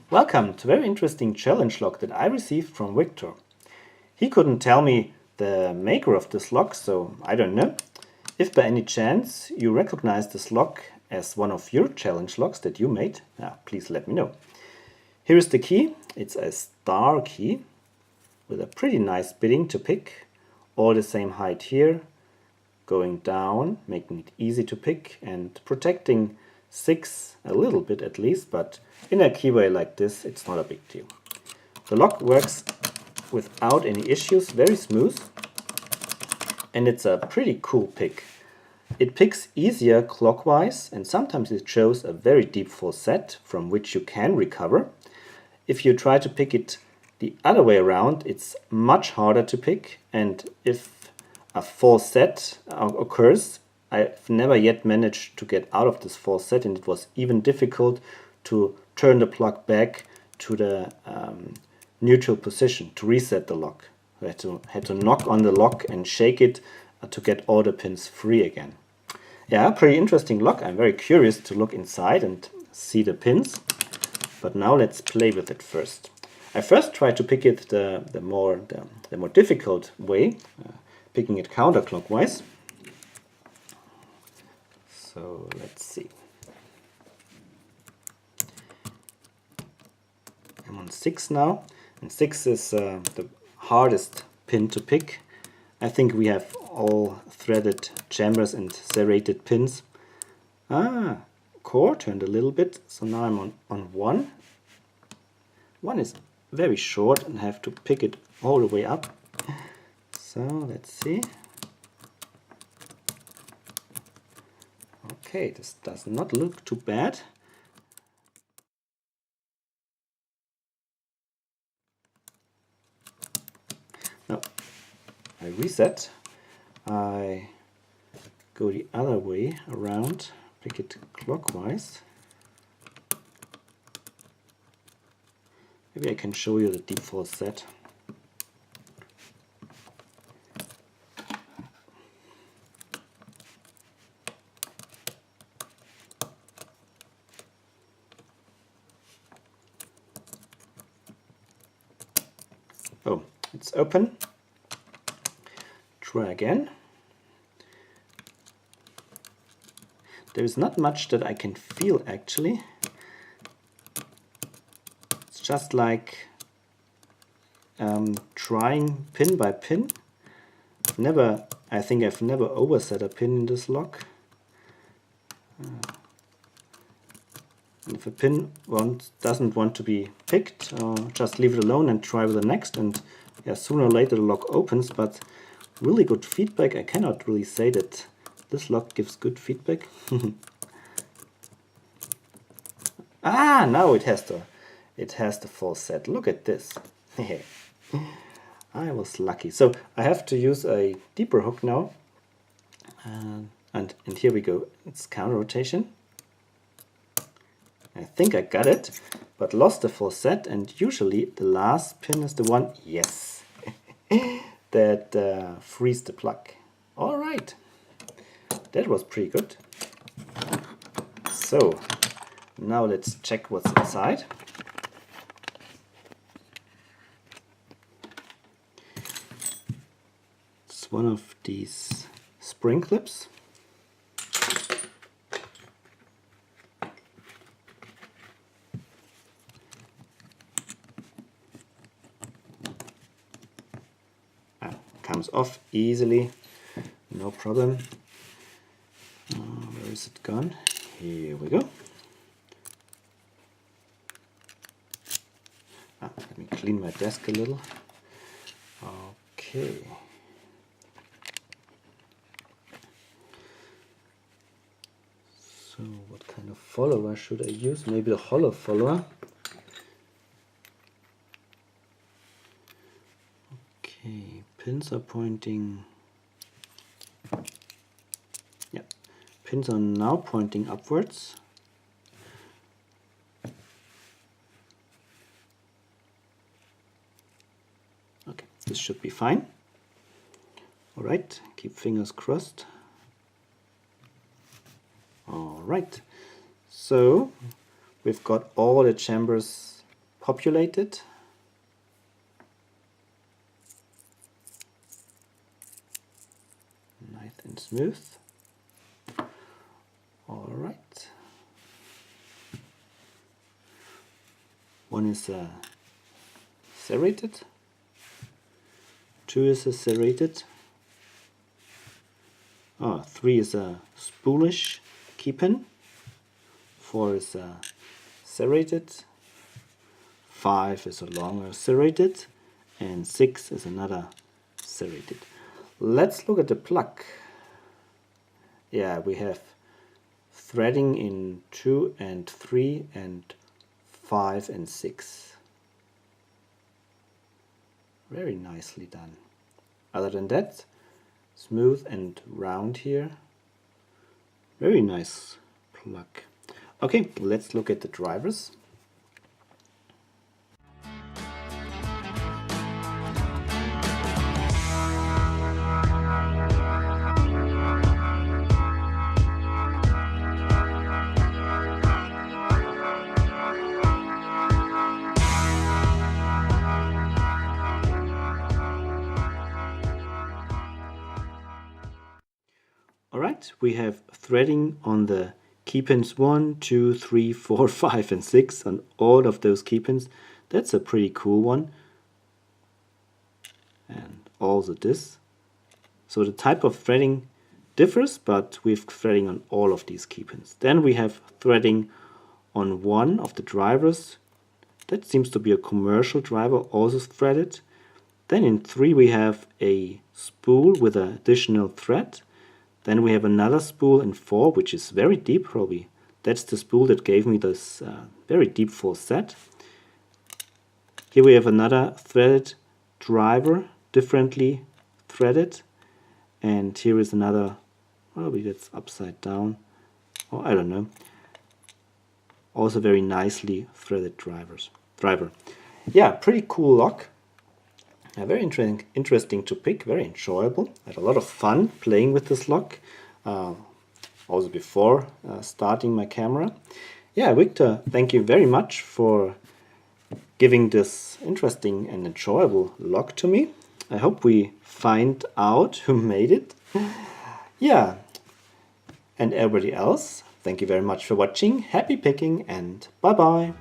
Welcome to a very interesting challenge lock that I received from Viktor. He couldn't tell me the maker of this lock, so I don't know. If by any chance you recognize this lock as one of your challenge locks that you made, please let me know. Here is the key. It's a star key with a pretty nice bitting to pick. All the same height here, going down, making it easy to pick and protecting 6 a little bit at least, but in a keyway like this it's not a big deal. The lock works without any issues, very smooth, and it's a pretty cool pick. It picks easier clockwise and sometimes it shows a very deep falset from which you can recover. If you try to pick it the other way around, it's much harder to pick, and if a falset occurs, I've never yet managed to get out of this falset, and it was even difficult to turn the plug back to the neutral position to reset the lock. I had to knock on the lock and shake it to get all the pins free again. Yeah, pretty interesting lock. I'm very curious to look inside and see the pins, but now let's play with it first. I first tried to pick it the more difficult way, picking it counterclockwise. So let's see. I'm on 6 now, and 6 is the hardest pin to pick. I think we have all threaded chambers and serrated pins. Core turned a little bit, so now I'm on 1. 1 is very short and I have to pick it all the way up. So let's see. Okay, this does not look too bad. Now, I reset. I go the other way around, pick it clockwise. Maybe I can show you the deep falset. Oh, it's open. Try again. There is not much that I can feel actually. It's just like trying pin by pin. I think I've never overset a pin in this lock. And if a pin doesn't want to be picked, just leave it alone and try with the next, and yeah, sooner or later the lock opens. But really good feedback. I cannot really say that this lock gives good feedback. Now it has the falset. Look at this. I was lucky. So I have to use a deeper hook now, and here we go. It's counter rotation. I think I got it, but lost the falset, and usually the last pin is the one, yes, that frees the plug. All right, that was pretty good. So now let's check what's inside. It's one of these spring clips. Comes off easily, no problem. Where is it gone? Here we go. Let me clean my desk a little. Okay. So what kind of follower should I use? Maybe the hollow follower. Okay, pins are pointing. Yeah, pins are now pointing upwards. Okay, this should be fine. All right, keep fingers crossed. All right, so we've got all the chambers populated. Nice and smooth. All right. One is serrated. Two is a serrated. Oh, three is a spoolish key pin. Four is a serrated. Five is a longer serrated. And six is another serrated. Let's look at the plug. Yeah, we have threading in 2 and 3 and 5 and 6. Very nicely done. Other than that, smooth and round here. Very nice plug. Okay, let's look at the drivers. Alright, we have threading on the key pins 1, 2, 3, 4, 5 and 6 on all of those key pins. That's a pretty cool one. And also this. So the type of threading differs, but we have threading on all of these key pins. Then we have threading on one of the drivers. That seems to be a commercial driver, also threaded. Then in 3 we have a spool with an additional thread. Then we have another spool in 4, which is very deep probably. That's the spool that gave me this very deep 4 set. Here we have another threaded driver, differently threaded. And here is another, probably that's upside down, or I don't know. Also very nicely threaded driver. Yeah, pretty cool lock. Very interesting to pick, very enjoyable. I had a lot of fun playing with this lock, also before starting my camera. Yeah, Viktor, thank you very much for giving this interesting and enjoyable lock to me. I hope we find out who made it. Yeah, and everybody else, thank you very much for watching. Happy picking and bye-bye.